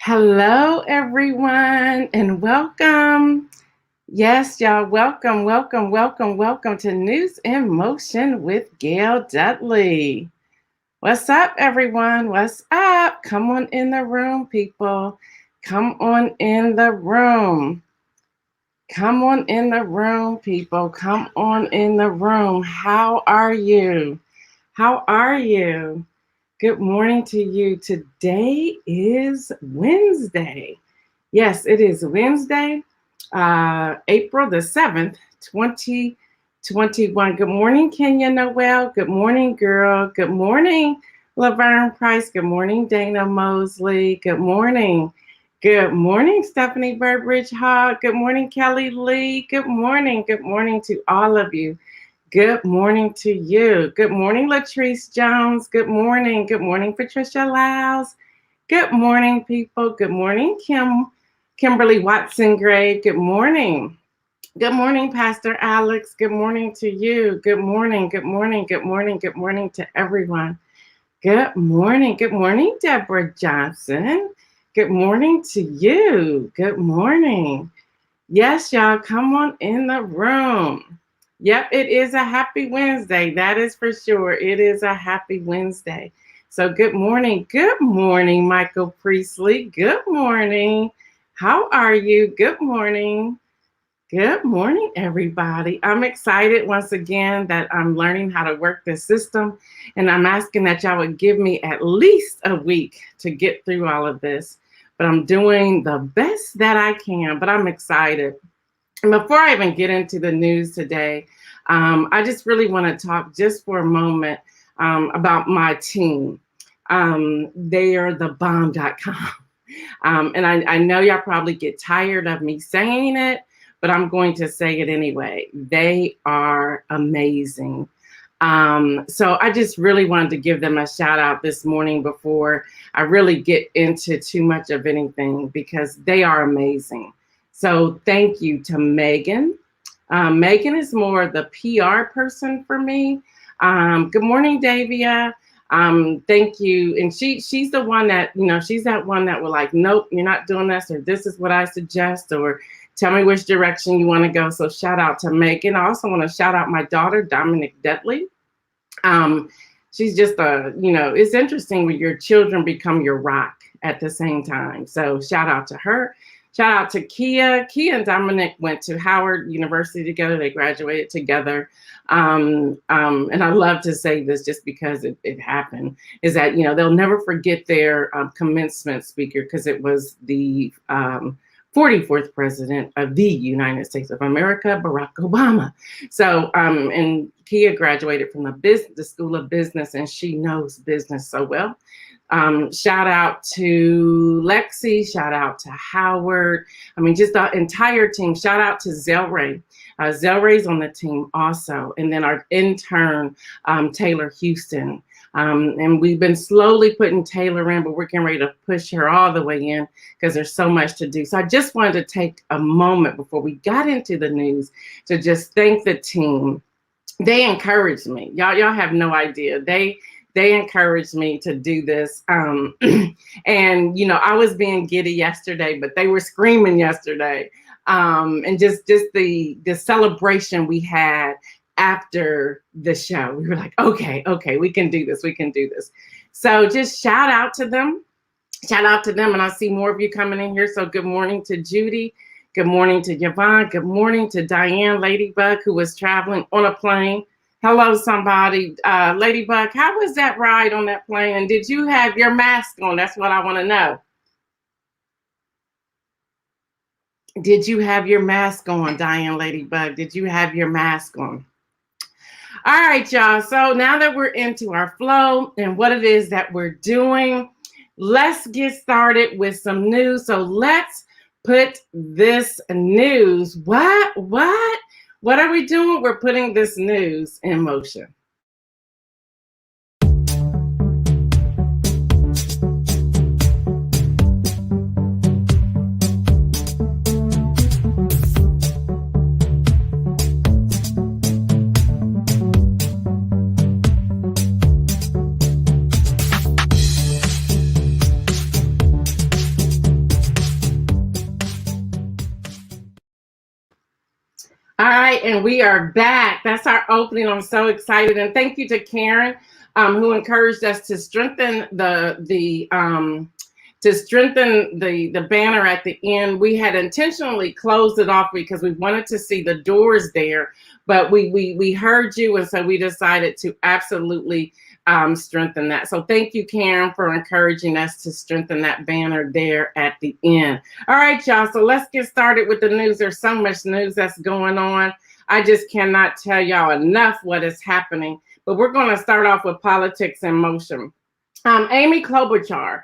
Hello, everyone, and welcome. Yes, y'all, welcome to News in Motion with Gail Dudley. What's up, everyone? What's up? Come on in the room, people. Come on in the room. Come on in the room, people. Come on in the room. How are you? How are you? Good morning to you. Today is Wednesday. Yes, it is Wednesday, April the 7th, 2021. Good morning, Kenya Noel. Good morning, girl. Good morning, Laverne Price. Good morning, Dana Mosley. Good morning. Good morning, Stephanie Burbridge Hogg. Good morning, Kelly Lee. Good morning. Good morning to all of you. Good morning to you. Good morning, Latrice Jones. Good morning. Good morning, Patricia Lyles. Good morning, people. Good morning, Kimberly Watson Gray. Good morning. Good morning, Pastor Alex. Good morning to you. Good morning. Good morning. Good morning. Good morning to everyone. Good morning. Good morning, Deborah Johnson. Good morning to you. Good morning. Yes, y'all, come on in the room. Yep, it is a happy Wednesday. That is for sure. It is a happy Wednesday. So good morning. Good morning, Michael Priestley. Good morning. How are you? Good morning. Good morning, everybody. I'm excited once again that I'm learning how to work this system, and I'm asking that y'all would give me at least a week to get through all of this. But I'm doing the best that I can, but I'm excited. And before I even get into the news today, I just really want to talk just for a moment about my team. They are thebomb.com. And I know y'all probably get tired of me saying it, but I'm going to say it anyway. They are amazing. So I just really wanted to give them a shout out this morning before I really get into too much of anything, because they are amazing. So thank you to Megan. Megan is more the PR person for me. Good morning, Davia. Thank you. And she's the one that, she's that one that will like, nope, you're not doing this, or this is what I suggest, or tell me which direction you want to go. So shout out to Megan. I also want to shout out my daughter, Dominic Dudley. She's just it's interesting when your children become your rock at the same time. So shout out to her. Shout out to Kia. Kia and Dominic went to Howard University together. They graduated together. And I love to say this just because it happened, is that, they'll never forget their commencement speaker, because it was the 44th president of the United States of America, Barack Obama. So, and Kia graduated from the School of Business, and she knows business so well. Shout out to Lexi, shout out to Howard. I mean, just the entire team. Shout out to Zelray. Zelray's on the team also. And then our intern, Taylor Houston. And we've been slowly putting Taylor in, but we're getting ready to push her all the way in because there's so much to do. So I just wanted to take a moment before we got into the news to just thank the team. They encouraged me. Y'all have no idea. They encouraged me to do this. And, I was being giddy yesterday, but they were screaming yesterday. And just the celebration we had after the show. We were like, okay, we can do this. We can do this. So just shout out to them. Shout out to them. And I see more of you coming in here. So good morning to Judy. Good morning to Yvonne. Good morning to Diane Ladybug, who was traveling on a plane. Hello, somebody. Ladybug, how was that ride on that plane? And did you have your mask on? That's what I want to know. Did you have your mask on, Diane Ladybug? Did you have your mask on? All right, y'all. So now that we're into our flow and what it is that we're doing, let's get started with some news. So let's put this news. What are we doing? We're putting this news in motion. All right, and we are back. That's our opening. I'm so excited, and thank you to Karen, who encouraged us to strengthen the banner at the end. We had intentionally closed it off because we wanted to see the doors there, but we heard you, and so we decided to absolutely strengthen that. So thank you, Karen, for encouraging us to strengthen that banner there at the end. All right, y'all. So let's get started with the news. There's so much news that's going on. I just cannot tell y'all enough what is happening. But we're going to start off with politics in motion. Amy Klobuchar,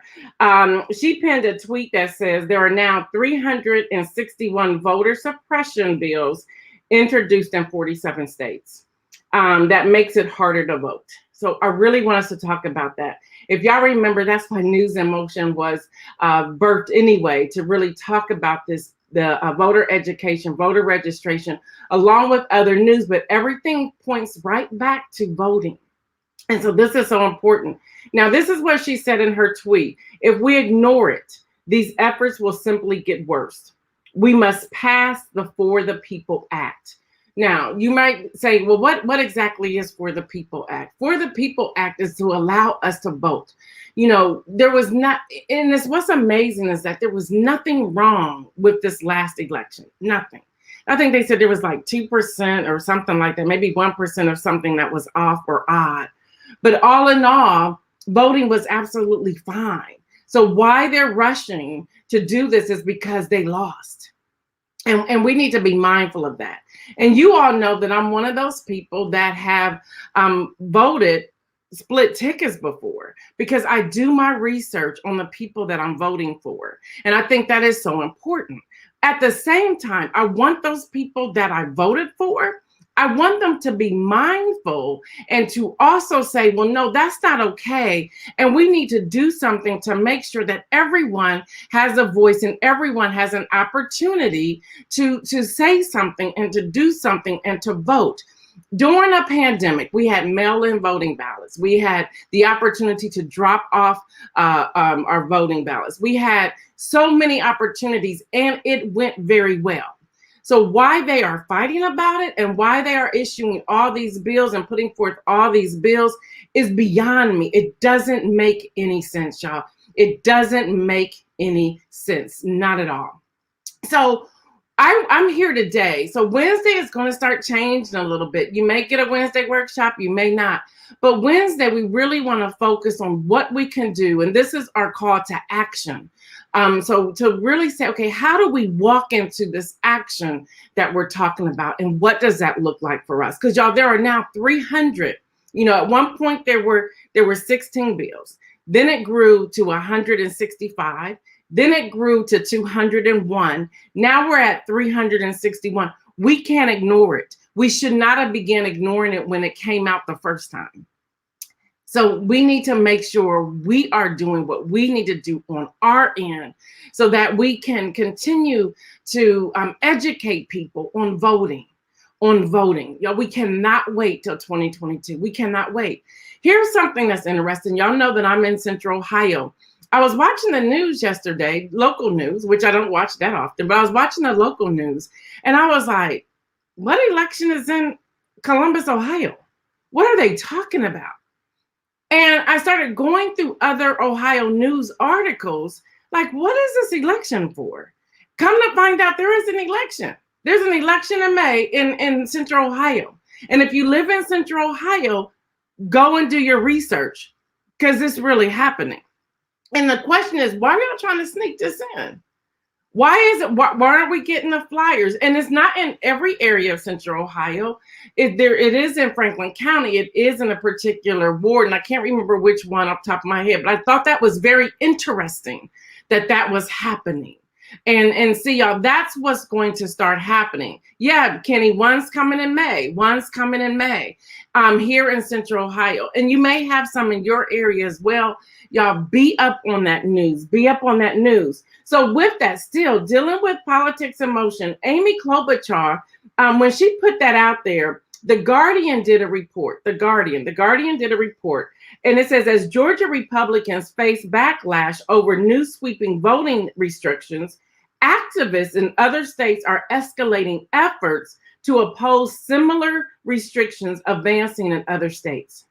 she penned a tweet that says there are now 361 voter suppression bills introduced in 47 states. That makes it harder to vote. So I really want us to talk about that. If y'all remember, that's why News in Motion was birthed anyway, to really talk about this, the voter education, voter registration, along with other news, but everything points right back to voting. And so this is so important. Now, this is what she said in her tweet. If we ignore it, these efforts will simply get worse. We must pass the For the People Act. Now, you might say, well, what exactly is For the People Act? For the People Act is to allow us to vote. You know, there was not, and this, what's amazing is that there was nothing wrong with this last election, nothing. I think they said there was like 2% or something like that, maybe 1% of something that was off or odd. But all in all, voting was absolutely fine. So why they're rushing to do this is because they lost. And we need to be mindful of that. And you all know that I'm one of those people that have voted split tickets before, because I do my research on the people that I'm voting for. And I think that is so important. At the same time, I want those people that I voted for, I want them to be mindful and to also say, well, no, that's not okay. And we need to do something to make sure that everyone has a voice and everyone has an opportunity to say something and to do something and to vote. During a pandemic, we had mail-in voting ballots. We had the opportunity to drop off our voting ballots. We had so many opportunities, and it went very well. So why they are fighting about it and why they are issuing all these bills and putting forth all these bills is beyond me. It doesn't make any sense, y'all. It doesn't make any sense, not at all. So I'm here today. So Wednesday is going to start changing a little bit. You may get a Wednesday workshop, you may not. But Wednesday, we really want to focus on what we can do. And this is our call to action. So to really say, okay, how do we walk into this action that we're talking about? And what does that look like for us? Because y'all, there are now 300. You know, at one point there were 16 bills. Then it grew to 165. Then it grew to 201. Now we're at 361. We can't ignore it. We should not have begun ignoring it when it came out the first time. So we need to make sure we are doing what we need to do on our end so that we can continue to educate people on voting. Y'all, we cannot wait till 2022. We cannot wait. Here's something that's interesting. Y'all know that I'm in Central Ohio. I was watching the news yesterday, local news, which I don't watch that often, but I was watching the local news and I was like, what election is in Columbus, Ohio? What are they talking about? And I started going through other Ohio news articles, like, what is this election for? Come to find out there is an election. There's an election in May in Central Ohio. And if you live in Central Ohio, go and do your research because it's really happening. And the question is, why are y'all trying to sneak this in? Why aren't we getting the flyers? And it's not in every area of Central Ohio. It is in Franklin County. It is in a particular ward. And I can't remember which one off the top of my head, but I thought that was very interesting that was happening. And see, y'all, that's what's going to start happening. Yeah, Kenny, one's coming in May. Here in Central Ohio. And you may have some in your area as well. Y'all, be up on that news. So with that, still dealing with politics in motion, Amy Klobuchar, when she put that out there, The Guardian did a report. The Guardian did a report. And it says, as Georgia Republicans face backlash over new sweeping voting restrictions, activists in other states are escalating efforts to oppose similar restrictions advancing in other states.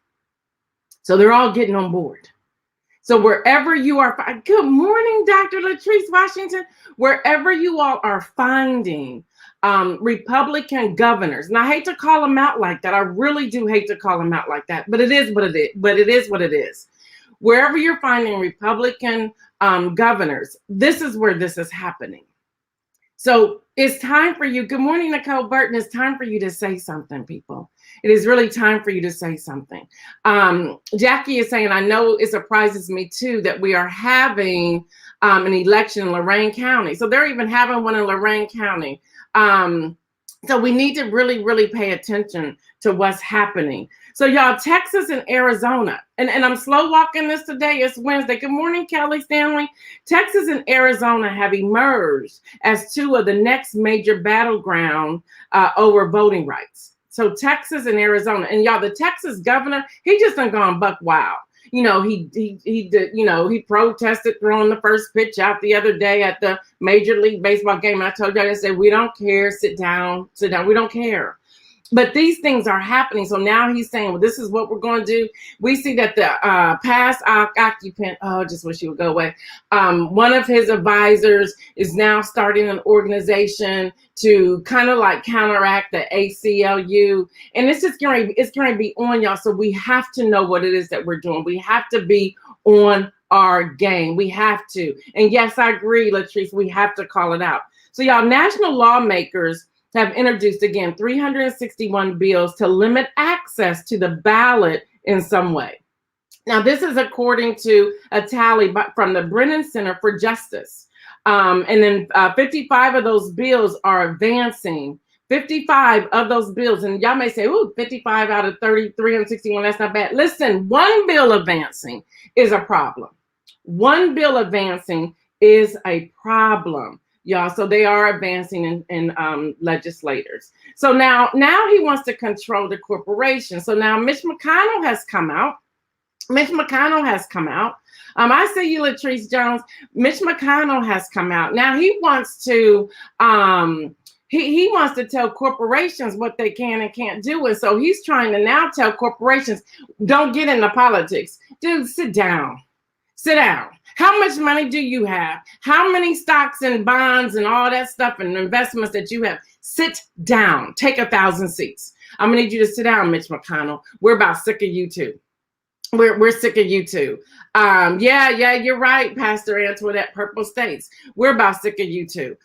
So they're all getting on board. So wherever you are, good morning, Dr. Latrice Washington, wherever you all are finding Republican governors, and I hate to call them out like that. I really do hate to call them out like that, but it is what it is. But it is what it is. Wherever you're finding Republican governors, this is where this is happening. So it's time for you. Good morning, Nicole Burton. It's time for you to say something, people. It is really time for you to say something. Jackie is saying, I know it surprises me too that we are having an election in Lorain County. So they're even having one in Lorain County. So we need to really, really pay attention to what's happening. So y'all, Texas and Arizona, and I'm slow walking this today. It's Wednesday. Good morning, Kelly Stanley. Texas and Arizona have emerged as two of the next major battleground over voting rights. So Texas and Arizona, and y'all, the Texas governor, he just done gone buck wild. You know, he did, you know, he protested throwing the first pitch out the other day at the Major League Baseball game. And I told y'all, I said, we don't care, sit down, we don't care. But these things are happening. So now he's saying, well, this is what we're going to do. We see that the past occupant, oh, I just wish he would go away. One of his advisors is now starting an organization to kind of like counteract the ACLU. And it's just going to be on, y'all. So we have to know what it is that we're doing. We have to be on our game. We have to. And yes, I agree, Latrice, we have to call it out. So y'all, national lawmakers have introduced, again, 361 bills to limit access to the ballot in some way. Now, this is according to a tally from the Brennan Center for Justice. And then 55 of those bills are advancing. 55 of those bills, and y'all may say, ooh, 55 out of 361, that's not bad. Listen, one bill advancing is a problem. One bill advancing is a problem. Y'all, so they are advancing in legislators. So now he wants to control the corporation. So now Mitch McConnell has come out. I see you, Latrice Jones. Mitch McConnell has come out. Now he wants to he wants to tell corporations what they can and can't do. And so he's trying to now tell corporations, don't get into politics. Dude, sit down. Sit down. How much money do you have? How many stocks and bonds and all that stuff and investments that you have? Sit down. Take 1,000 seats. I'm going to need you to sit down, Mitch McConnell. We're about sick of you too. We're sick of you too. Yeah, you're right, Pastor Antoinette Purple States. We're about sick of you too.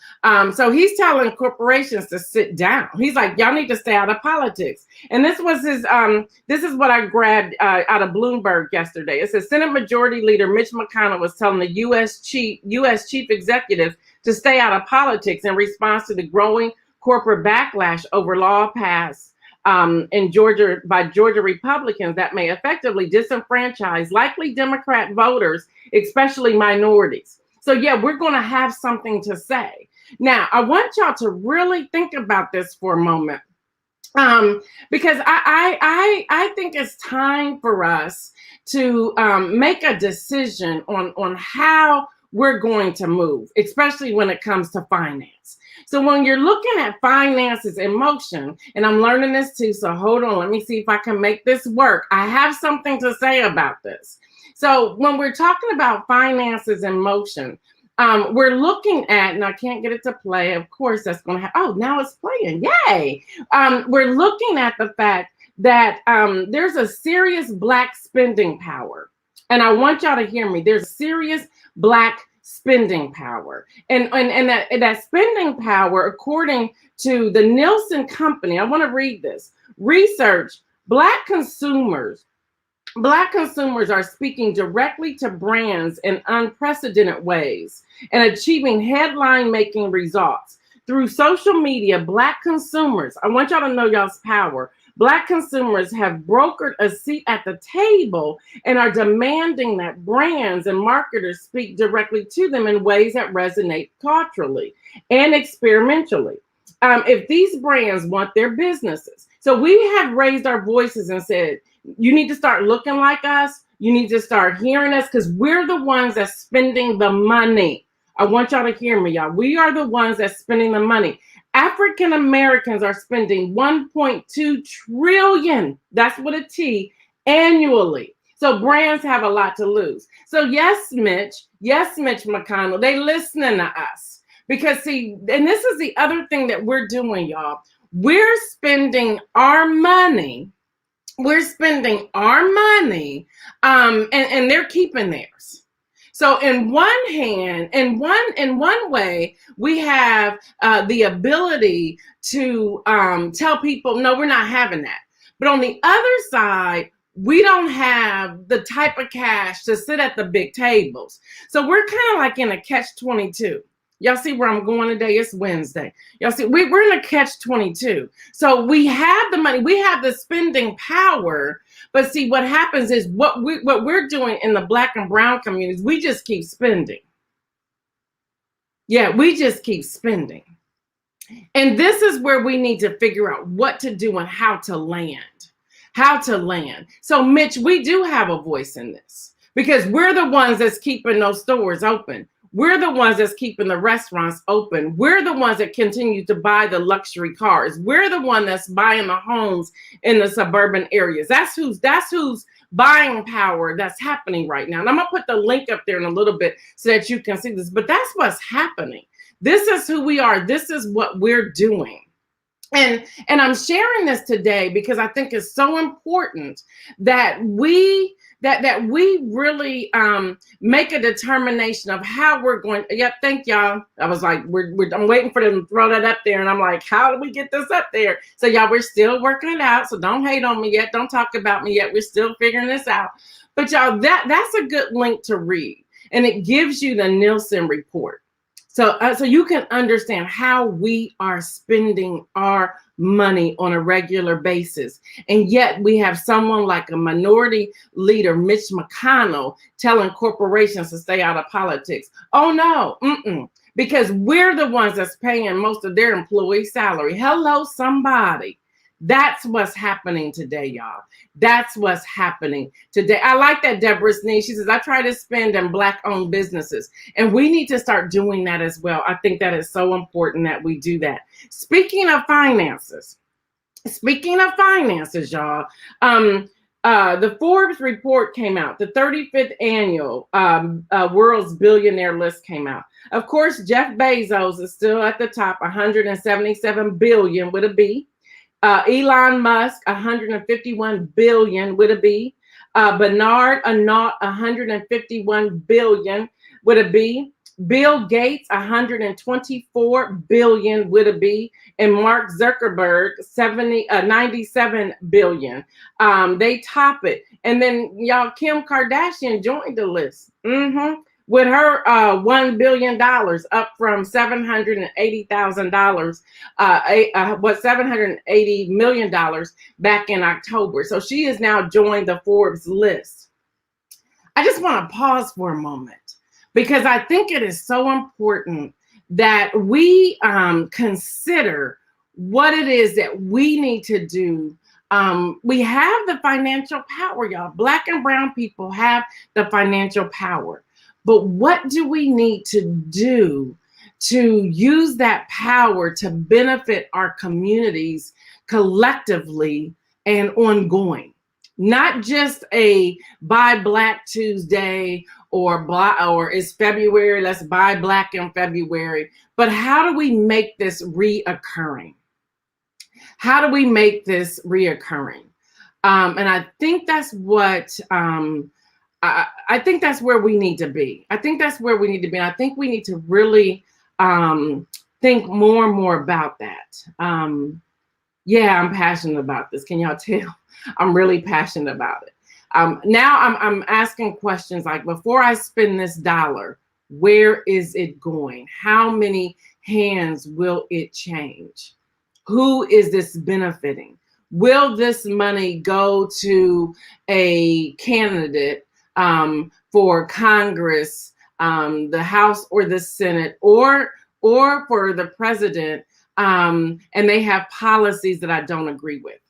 So he's telling corporations to sit down. He's like, y'all need to stay out of politics. And this was his, this is what I grabbed out of Bloomberg yesterday. It says Senate Majority Leader Mitch McConnell was telling the U.S. chief executive to stay out of politics in response to the growing corporate backlash over law passed in Georgia by Georgia Republicans that may effectively disenfranchise likely Democrat voters, especially minorities. So yeah, we're going to have something to say. Now, I want y'all to really think about this for a moment, because I think it's time for us to make a decision on how we're going to move, especially when it comes to finance. So when you're looking at finances in motion, and I'm learning this too, so hold on, let me see if I can make this work. I have something to say about this. So when we're talking about finances in motion, we're looking at, and I can't get it to play, of course that's going to happen. Oh, now it's playing, yay. We're looking at the fact that there's a serious Black spending power. And I want y'all to hear me. There's serious Black spending power. And that spending power, according to the Nielsen Company, I want to read this. Research, Black consumers are speaking directly to brands in unprecedented ways and achieving headline-making results. Through social media, Black consumers, I want y'all to know y'all's power. Black consumers have brokered a seat at the table and are demanding that brands and marketers speak directly to them in ways that resonate culturally and experimentally. If these brands want their businesses. So we have raised our voices and said, you need to start looking like us. You need to start hearing us because we're the ones that's spending the money. I want y'all to hear me, y'all. We are the ones that's spending the money. African Americans are spending 1.2 trillion, that's with a T, annually. So brands have a lot to lose. So yes, Mitch McConnell, they listening to us. Because see, and this is the other thing that we're doing, y'all. We're spending our money. And they're keeping theirs. So in one hand, in one way, we have the ability to tell people, no, we're not having that. But on the other side, we don't have the type of cash to sit at the big tables. So we're kind of like in a catch-22. Y'all see where I'm going today? It's Wednesday. Y'all see, we're in a catch-22. So we have the money, we have the spending power, but see what happens is what we're doing in the Black and brown communities, we just keep spending. Yeah, we just keep spending. And this is where we need to figure out what to do and how to land. So Mitch, we do have a voice in this because we're the ones that's keeping those stores open. We're the ones that's keeping the restaurants open. We're the ones that continue to buy the luxury cars. We're the one that's buying the homes in the suburban areas. That's who's buying power that's happening right now. And I'm gonna put the link up there in a little bit so that you can see this, but that's what's happening. This is who we are. This is what we're doing. And I'm sharing this today because I think it's so important that we really make a determination of how we're going. Yep, thank y'all. I was like, I'm waiting for them to throw that up there, and I'm like, how do we get this up there? So y'all, we're still working it out. So don't hate on me yet. Don't talk about me yet. We're still figuring this out. But y'all, that's a good link to read, and it gives you the Nielsen report. So you can understand how we are spending our money on a regular basis. And yet we have someone like a minority leader, Mitch McConnell, telling corporations to stay out of politics. Oh, no, because we're the ones that's paying most of their employee salary. Hello, somebody. That's what's happening today, y'all. That's what's happening today. I like that Deborah Sneed. She says, I try to spend in Black-owned businesses. And we need to start doing that as well. I think that is so important that we do that. Speaking of finances, y'all, the Forbes report came out. The 35th annual World's Billionaire list came out. Of course, Jeff Bezos is still at the top, 177 billion with a B. Elon Musk, 151 billion with a B. Bernard Arnault, 151 billion with a B. Bill Gates, 124 billion with a B. And Mark Zuckerberg, 97 billion. They top it. And then y'all, Kim Kardashian joined the list. With her $1 billion, up from $780,000, $780 million back in October. So she has now joined the Forbes list. I just want to pause for a moment because I think it is so important that we consider what it is that we need to do. We have the financial power, y'all. Black and brown people have the financial power. But what do we need to do to use that power to benefit our communities collectively and ongoing? Not just a buy Black Tuesday or it's February, let's buy Black in February. But how do we make this reoccurring? How do we make this reoccurring? And I think that's what I think that's where we need to be. I think that's where we need to be. And I think we need to really think more and more about that. Yeah, I'm passionate about this. Can y'all tell? I'm really passionate about it. Now I'm asking questions like, before I spend this dollar, where is it going? How many hands will it change? Who is this benefiting? Will this money go to a candidate for Congress, the House or the Senate, or for the president, and they have policies that I don't agree with?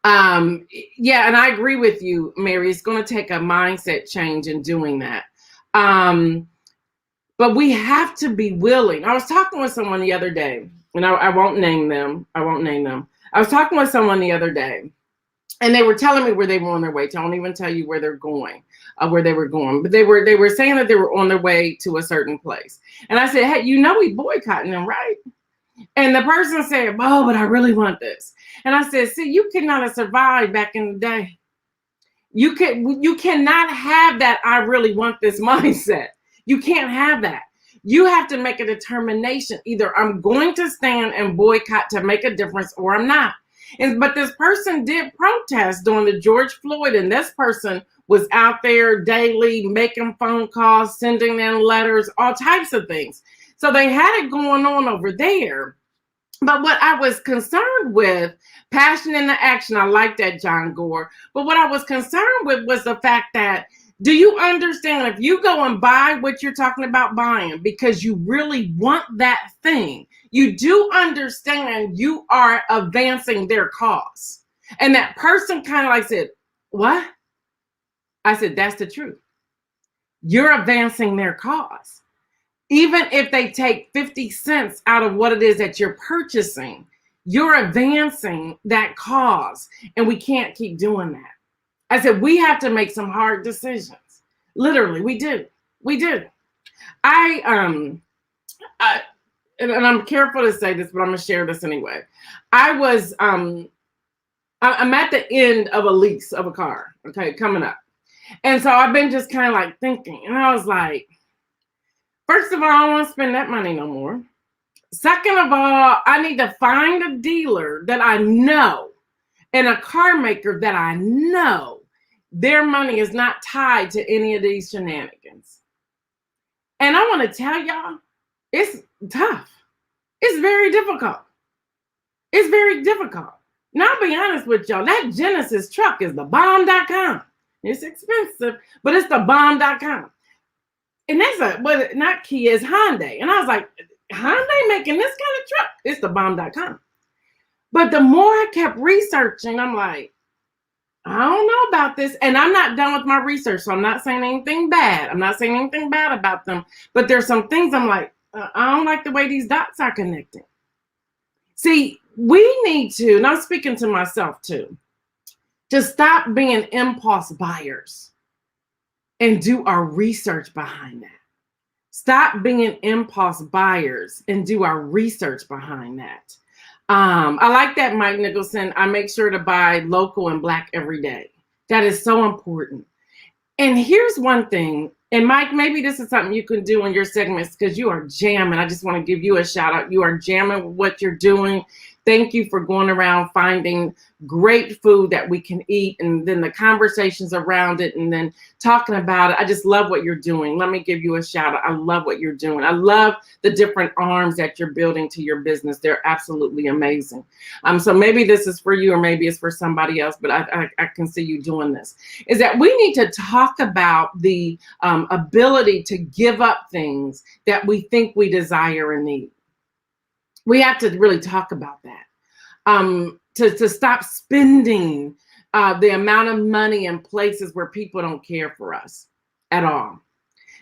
Yeah, and I agree with you, Mary. It's going to take a mindset change in doing that. But we have to be willing. I was talking with someone the other day, and I won't name them. I won't name them. I was talking with someone the other day, and they were telling me where they were on their way to. I won't even tell you where they're going, where they were going. But they were saying that they were on their way to a certain place. And I said, hey, we boycotting them, right? And the person said, oh, but I really want this. And I said, see, you could not have survived back in the day. You cannot have that I really want this mindset. You can't have that. You have to make a determination. Either I'm going to stand and boycott to make a difference, or I'm not. But this person did protest during the George Floyd, and this person was out there daily making phone calls, sending in letters, all types of things. So they had it going on over there. But what I was concerned with, passion into action, I like that, John Gore. But what I was concerned with was the fact that, do you understand, if you go and buy what you're talking about buying because you really want that thing, you do understand you are advancing their cause. And that person kind of like said, what? I said, that's the truth. You're advancing their cause. Even if they take 50 cents out of what it is that you're purchasing, you're advancing that cause. And we can't keep doing that. I said, we have to make some hard decisions. Literally, we do. We do. And I'm careful to say this, but I'm going to share this anyway. I'm at the end of a lease of a car, okay, coming up. And so I've been just kind of like thinking, and I was like, first of all, I don't want to spend that money no more. Second of all, I need to find a dealer that I know and a car maker that I know their money is not tied to any of these shenanigans. And I want to tell y'all, it's tough. It's very difficult. It's very difficult. Now, I'll be honest with y'all, that Genesis truck is the bomb.com. It's expensive, but it's the bomb.com. And that's not Kia, it's Hyundai. And I was like, Hyundai making this kind of truck? It's the bomb.com. But the more I kept researching, I'm like, I don't know about this. And I'm not done with my research, so I'm not saying anything bad. I'm not saying anything bad about them. But there's some things I'm like, I don't like the way these dots are connecting. See, we need to, and I'm speaking to myself too, to stop being impulse buyers and do our research behind that. Stop being impulse buyers and do our research behind that. I like that, Mike Nicholson. I make sure to buy local and Black every day. That is so important. And here's one thing, and Mike, maybe this is something you can do in your segments because you are jamming. I just want to give you a shout out. You are jamming with what you're doing. Thank you for going around finding great food that we can eat, and then the conversations around it, and then talking about it. I just love what you're doing. Let me give you a shout out. I love what you're doing. I love the different arms that you're building to your business. They're absolutely amazing. So maybe this is for you, or maybe it's for somebody else, but I can see you doing this. Is that we need to talk about the ability to give up things that we think we desire and need. We have to really talk about that. To stop spending the amount of money in places where people don't care for us at all.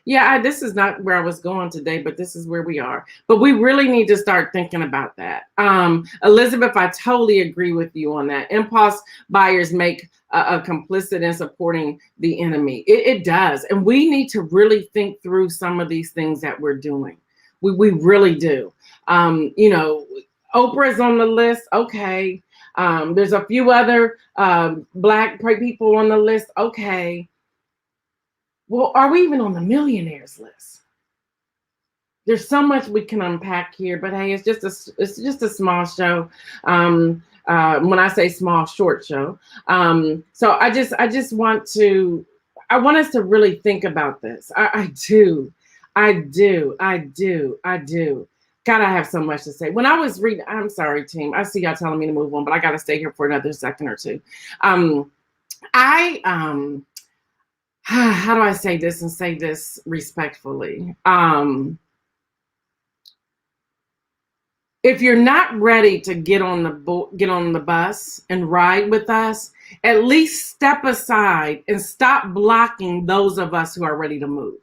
Yeah, this is not where I was going today, but this is where we are. But we really need to start thinking about that. Elizabeth, I totally agree with you on that. Impulse buyers make a complicit in supporting the enemy. It does. And we need to really think through some of these things that we're doing. We really do. Oprah's on the list. Okay. There's a few other Black people on the list. Okay. Well, are we even on the millionaires list? There's so much we can unpack here, but hey, it's just a small show. When I say small, short show. So I want us to really think about this. I do. God, I have so much to say. When I was reading, I'm sorry, team. I see y'all telling me to move on, but I got to stay here for another second or two. How do I say this and say this respectfully? If you're not ready to get on the bus and ride with us, at least step aside and stop blocking those of us who are ready to move.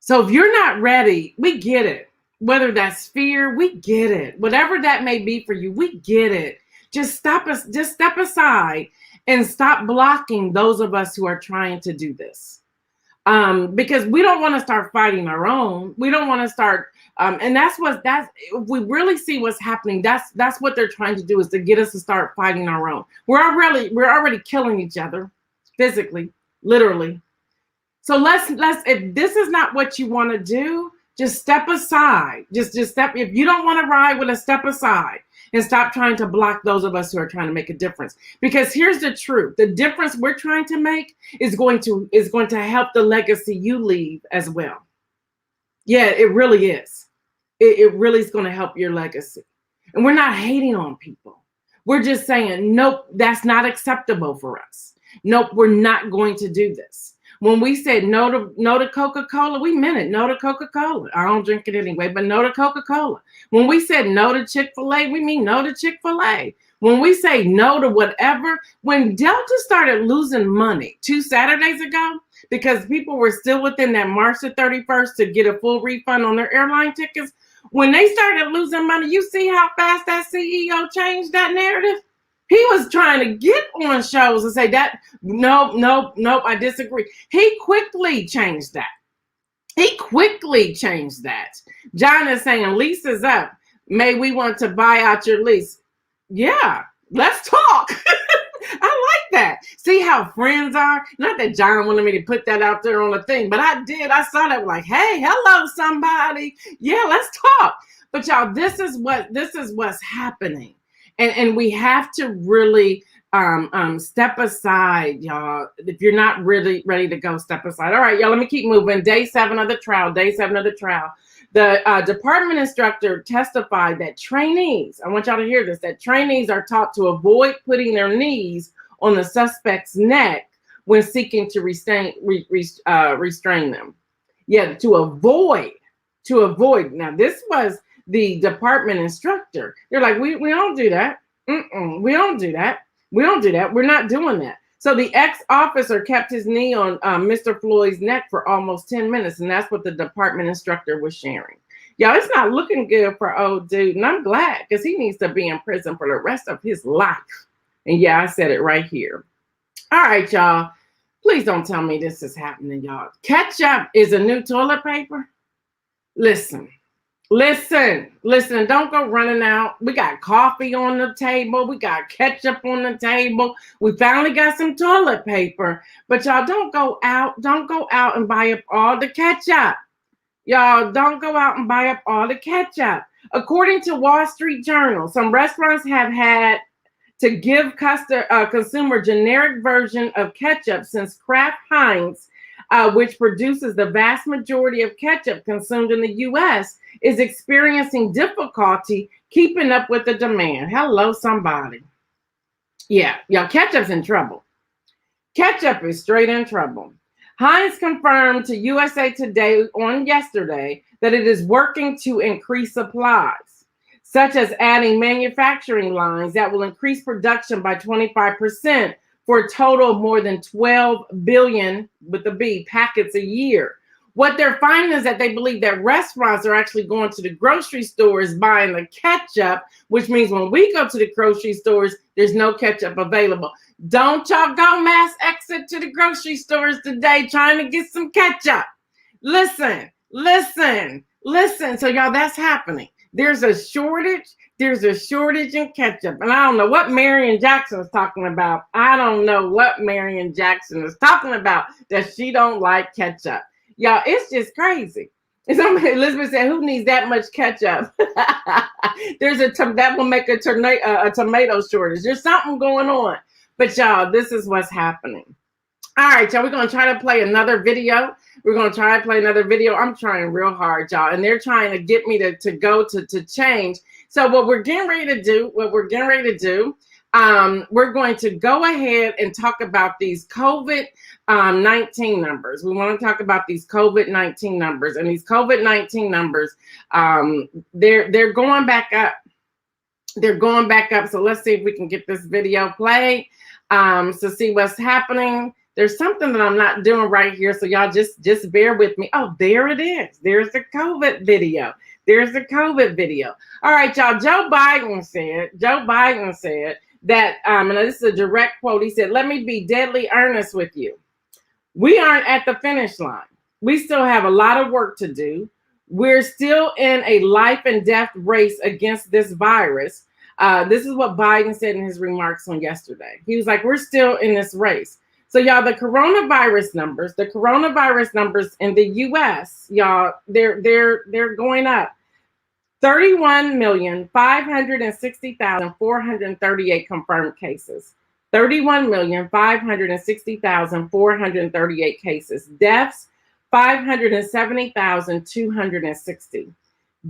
So if you're not ready, we get it. whether that's fear, we get it. Whatever that may be for you, we get it. Just step aside and stop blocking those of us who are trying to do this. Because we don't want to start fighting our own. We don't want to start, and that's if we really see what's happening, that's what they're trying to do, is to get us to start fighting our own. We're already killing each other, physically, literally. So let's if this is not what you want to do, just step aside. Just step. If you don't want to ride with us, step aside and stop trying to block those of us who are trying to make a difference. Because here's the truth: the difference we're trying to make is going to help the legacy you leave as well. Yeah, it really is. It really is going to help your legacy. And we're not hating on people. We're just saying, nope, that's not acceptable for us. Nope, we're not going to do this. When we said no to Coca-Cola, we meant it. No to Coca-Cola. I don't drink it anyway, but no to Coca-Cola. When we said no to Chick-fil-A, we mean no to Chick-fil-A. When we say no to whatever, when Delta started losing money 2 Saturdays ago, because people were still within that March the 31st to get a full refund on their airline tickets, when they started losing money, you see how fast that CEO changed that narrative? He was trying to get on shows and say that, nope, I disagree. He quickly changed that. John is saying, lease is up. May we want to buy out your lease? Yeah, let's talk. I like that. See how friends are? Not that John wanted me to put that out there on the thing, but I did. I saw that, like, hey, hello, somebody. Yeah, let's talk. But y'all, this is what's happening. And we have to really step aside, y'all. If you're not really ready to go, step aside. All right, y'all, let me keep moving. Day 7 of the trial. The department instructor testified that trainees, I want y'all to hear this, that trainees are taught to avoid putting their knees on the suspect's neck when seeking to restrain them. Yeah, to avoid. Now, this was the department instructor. They're like, we don't do that. We don't do that. We're not doing that. So the ex-officer kept his knee on Mr. Floyd's neck for almost 10 minutes, and that's what the department instructor was sharing. Y'all, it's not looking good for old dude, and I'm glad, because he needs to be in prison for the rest of his life. And yeah, I said it right here. All right, y'all. Please don't tell me this is happening, y'all. Ketchup is a new toilet paper? Listen, don't go running out. We got coffee on the table. We got ketchup on the table. We finally got some toilet paper. But y'all, don't go out and buy up all the ketchup. Y'all, don't go out and buy up all the ketchup. According to Wall Street Journal, some restaurants have had to give consumer generic version of ketchup since Kraft Heinz, which produces the vast majority of ketchup consumed in the U.S., is experiencing difficulty keeping up with the demand. Hello, somebody. Yeah, y'all, ketchup's in trouble. Ketchup is straight in trouble. Heinz confirmed to USA Today on yesterday that it is working to increase supplies, such as adding manufacturing lines that will increase production by 25% for a total of more than 12 billion, with a B, packets a year. What they're finding is that they believe that restaurants are actually going to the grocery stores buying the ketchup, which means when we go to the grocery stores, there's no ketchup available. Don't y'all go mass exit to the grocery stores today trying to get some ketchup. Listen. So y'all, that's happening. There's a shortage in ketchup. And I don't know what Marion Jackson is talking about. That she don't like ketchup. Y'all, it's just crazy. Elizabeth said, who needs that much ketchup? That will make a tomato shortage. There's something going on. But y'all, this is what's happening. All right, y'all, we're going to try to play another video. I'm trying real hard, y'all. And they're trying to get me to go to change. So what we're getting ready to do, we're going to go ahead and talk about these COVID-19 numbers. We want to talk about these COVID-19 numbers. And these COVID-19 numbers, they're going back up. So let's see if we can get this video played. So see what's happening. There's something that I'm not doing right here. So y'all just bear with me. Oh, there it is. There's the COVID video. There's the COVID video. All right, y'all. Joe Biden said that, and this is a direct quote. He said, "Let me be deadly earnest with you. We aren't at the finish line. We still have a lot of work to do. We're still in a life and death race against this virus." This is what Biden said in his remarks on yesterday. He was like, "We're still in this race." So y'all, the coronavirus numbers in the U.S., y'all, they're going up. 31,560,438 confirmed cases. 31,560,438 cases. Deaths, 570,260.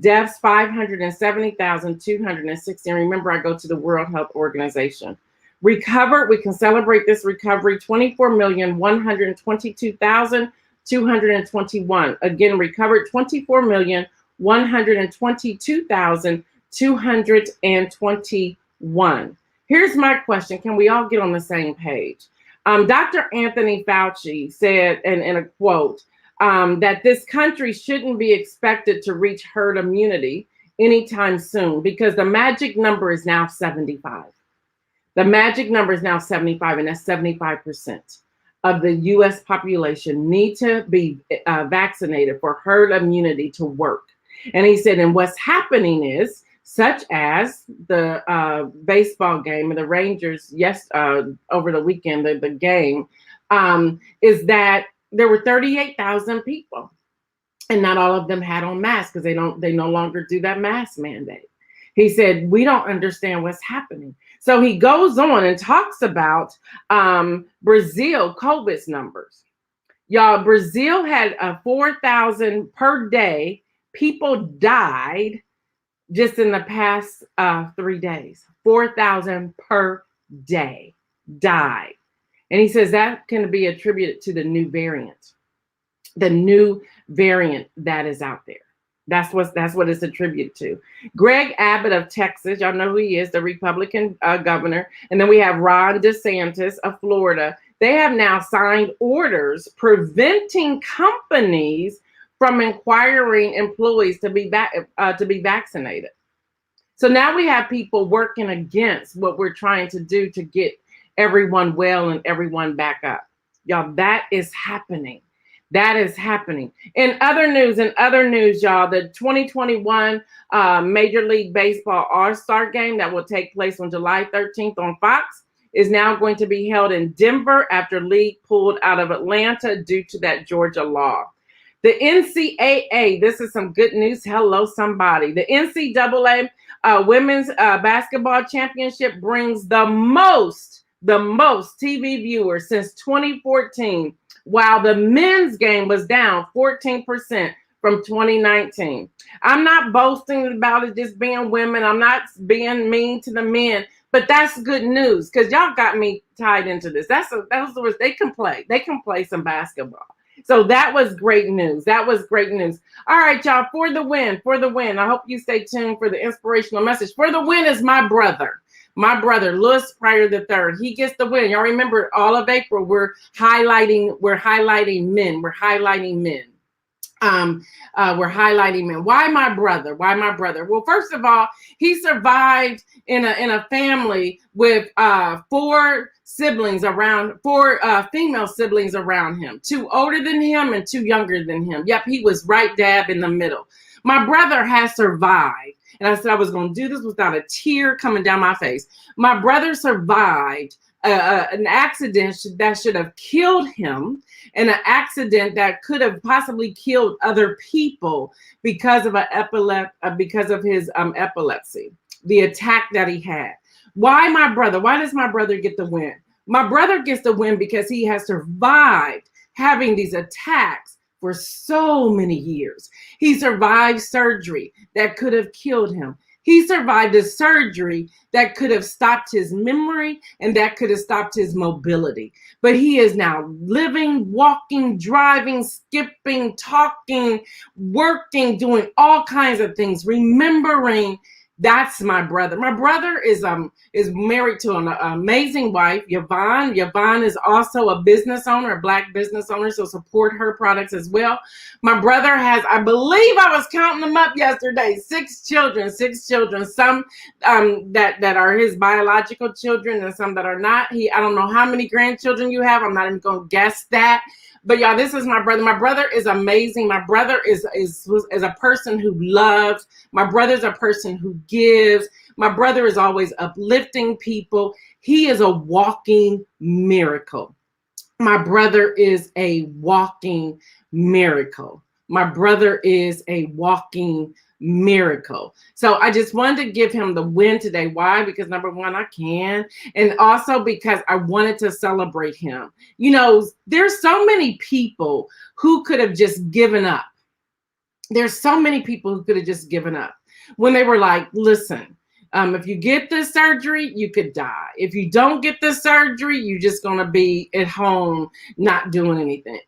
Deaths, 570,260. And remember, I go to the World Health Organization. Recovered, we can celebrate this recovery, 24,122,221. Again, recovered 24,122,221. Here's my question. Can we all get on the same page? Dr. Anthony Fauci said in a quote that this country shouldn't be expected to reach herd immunity anytime soon because the magic number is now 75. The magic number is now 75, and that's 75% of the U.S. population need to be vaccinated for herd immunity to work. And he said, and what's happening is, such as the baseball game and the Rangers, over the weekend, the game, is that there were 38,000 people, and not all of them had on masks because they no longer do that mask mandate. He said, we don't understand what's happening. So he goes on and talks about Brazil COVID's numbers. Y'all, Brazil had 4,000 per day. People died just in the past 3 days. 4,000 per day died. And he says that can be attributed to the new variant that is out there. That's what it's attributed to. Greg Abbott of Texas, y'all know who he is, the Republican governor. And then we have Ron DeSantis of Florida. They have now signed orders preventing companies from requiring employees to be vaccinated. So now we have people working against what we're trying to do to get everyone well and everyone back up. Y'all, that is happening. That is happening. In other news, y'all, the 2021 Major League Baseball All-Star Game that will take place on July 13th on Fox is now going to be held in Denver after league pulled out of Atlanta due to that Georgia law. The NCAA, this is some good news. Hello, somebody. The NCAA Women's Basketball Championship brings the most TV viewers since 2014, while the men's game was down 14% from 2019. I'm not boasting about it just being women. I'm not being mean to the men, but that's good news because y'all got me tied into this. That's the worst. They can play. They can play some basketball. So that was great news. All right, y'all, for the win. I hope you stay tuned for the inspirational message. For the win is my brother, Louis Pryor III. He gets the win. Y'all remember all of April, we're highlighting men. We're highlighting men. Why my brother? Well, first of all, he survived in a family with four female siblings around him, 2 older than him and 2 younger than him. Yep, he was right dab in the middle. My brother has survived. And I said I was going to do this without a tear coming down my face. My brother survived an accident that should have killed him, and an accident that could have possibly killed other people because of his epilepsy, the attack that he had. Why my brother? Why does my brother get the win? My brother gets the win because he has survived having these attacks for so many years. He survived surgery that could have killed him. He survived a surgery that could have stopped his memory and that could have stopped his mobility. But he is now living, walking, driving, skipping, talking, working, doing all kinds of things, remembering That's my brother. My brother is married to an amazing wife, Yvonne. Yvonne is also a business owner, a Black business owner, so support her products as well. My brother has, I believe I was counting them up yesterday, six children. Some that are his biological children and some that are not. I don't know how many grandchildren you have. I'm not even going to guess that. But y'all, this is my brother. My brother is amazing. My brother is a person who loves. My brother's a person who gives. My brother is always uplifting people. He is a walking miracle. My brother is a walking miracle. My brother is a walking miracle. So I just wanted to give him the win today. Why? Because number one, I can. And also because I wanted to celebrate him. You know, there's so many people who could have just given up. There's so many people who could have just given up when they were like, listen, if you get this surgery, you could die. If you don't get this surgery, you're just going to be at home not doing anything.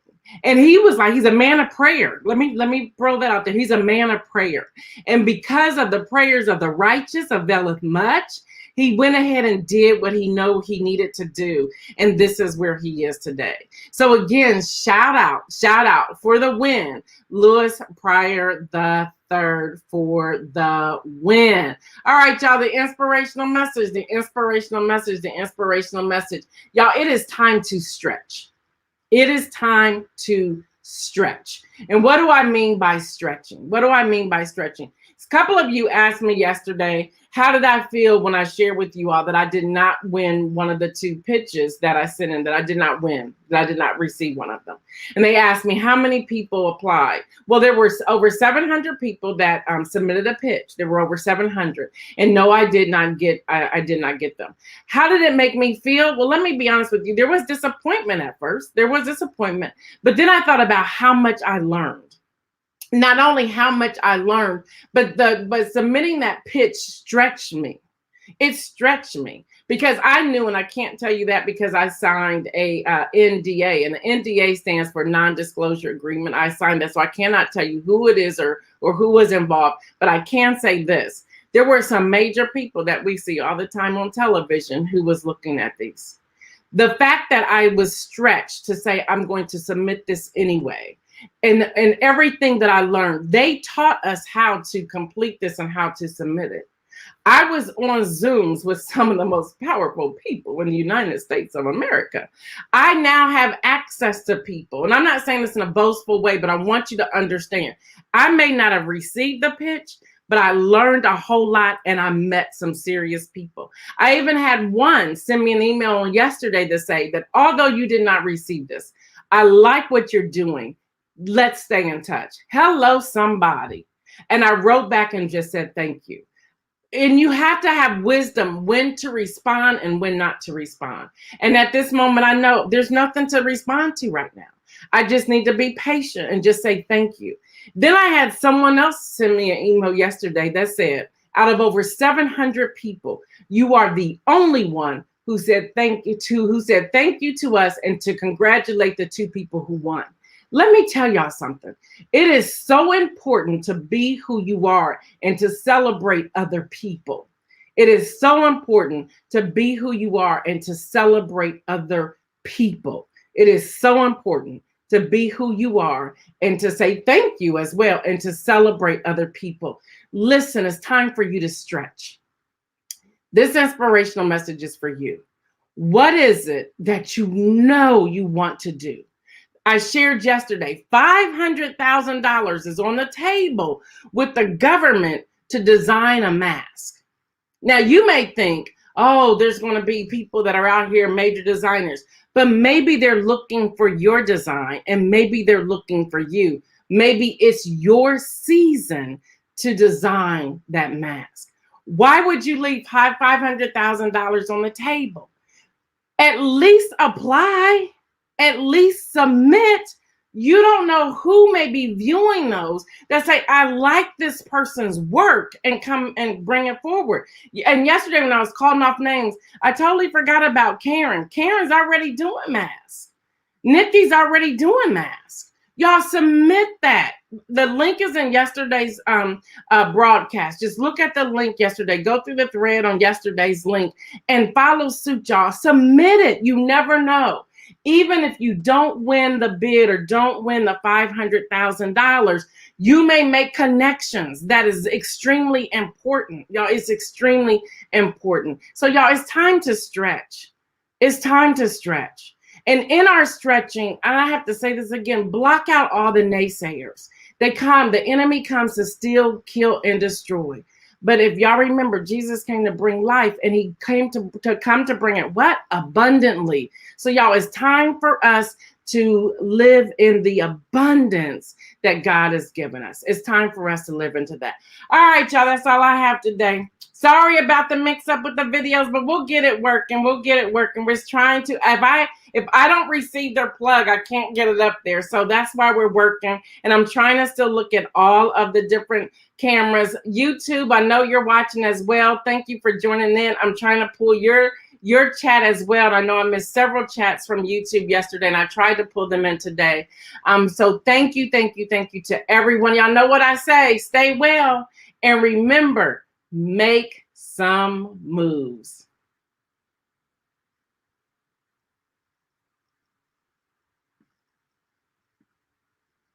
And he was like, he's a man of prayer. Let me throw that out there. He's a man of prayer. And because of the prayers of the righteous availeth much, he went ahead and did what he knew he needed to do. And this is where he is today. So again, shout out for the win. Louis Pryor the third for the win. All right, y'all, the inspirational message. Y'all, it is time to stretch. It is time to stretch. And what do I mean by stretching? A couple of you asked me yesterday, how did I feel when I shared with you all that I did not win one of the two pitches that I sent in, that I did not win, that I did not receive one of them? And they asked me, how many people applied? Well, there were over 700 people that submitted a pitch. There were over 700. And no, I did not get them. How did it make me feel? Well, let me be honest with you. There was disappointment at first. But then I thought about how much I learned. Not only how much I learned, but submitting that pitch stretched me. It stretched me because I knew, and I can't tell you that because I signed a NDA, and the NDA stands for non-disclosure agreement. I signed that, so I cannot tell you who it is or who was involved, but I can say this. There were some major people that we see all the time on television who was looking at these. The fact that I was stretched to say, I'm going to submit this anyway. And everything that I learned, they taught us how to complete this and how to submit it. I was on Zooms with some of the most powerful people in the United States of America. I now have access to people. And I'm not saying this in a boastful way, but I want you to understand. I may not have received the pitch, but I learned a whole lot and I met some serious people. I even had one send me an email on yesterday to say that although you did not receive this, I like what you're doing. Let's stay in touch. Hello, somebody. And I wrote back and just said, thank you. And you have to have wisdom when to respond and when not to respond. And at this moment, I know there's nothing to respond to right now. I just need to be patient and just say thank you. Then I had someone else send me an email yesterday that said, out of over 700 people, you are the only one who said thank you to us and to congratulate the two people who won. Let me tell y'all something. It is so important to be who you are and to celebrate other people. It is so important to be who you are and to celebrate other people. It is so important to be who you are and to say thank you as well and to celebrate other people. Listen, it's time for you to stretch. This inspirational message is for you. What is it that you know you want to do? I shared yesterday, $500,000 is on the table with the government to design a mask. Now, you may think, oh, there's going to be people that are out here, major designers, but maybe they're looking for your design and maybe they're looking for you. Maybe it's your season to design that mask. Why would you leave $500,000 on the table? At least apply. At least submit. You don't know who may be viewing those that say, I like this person's work and come and bring it forward. And yesterday when I was calling off names, I totally forgot about Karen. Karen's already doing masks. Nikki's already doing masks. Y'all submit that. The link is in yesterday's broadcast. Just look at the link yesterday. Go through the thread on yesterday's link and follow suit, y'all. Submit it. You never know. Even if you don't win the bid or don't win the $500,000, you may make connections. That is extremely important. Y'all, it's extremely important. So, y'all, it's time to stretch. It's time to stretch. And in our stretching, and I have to say this again, block out all the naysayers. The enemy comes to steal, kill, and destroy. But if y'all remember, Jesus came to bring life, and he came to bring it what? Abundantly. So y'all, it's time for us to live in the abundance that God has given us. It's time for us to live into that. All right, y'all, that's all I have today. Sorry about the mix up with the videos, but we'll get it working. We'll get it working. We're trying to, if I don't receive their plug, I can't get it up there. So that's why we're working. And I'm trying to still look at all of the different cameras. YouTube, I know you're watching as well. Thank you for joining in. I'm trying to pull your chat as well. I know I missed several chats from YouTube yesterday, and I tried to pull them in today. So thank you to everyone. Y'all know what I say. Stay well. And remember, make some moves.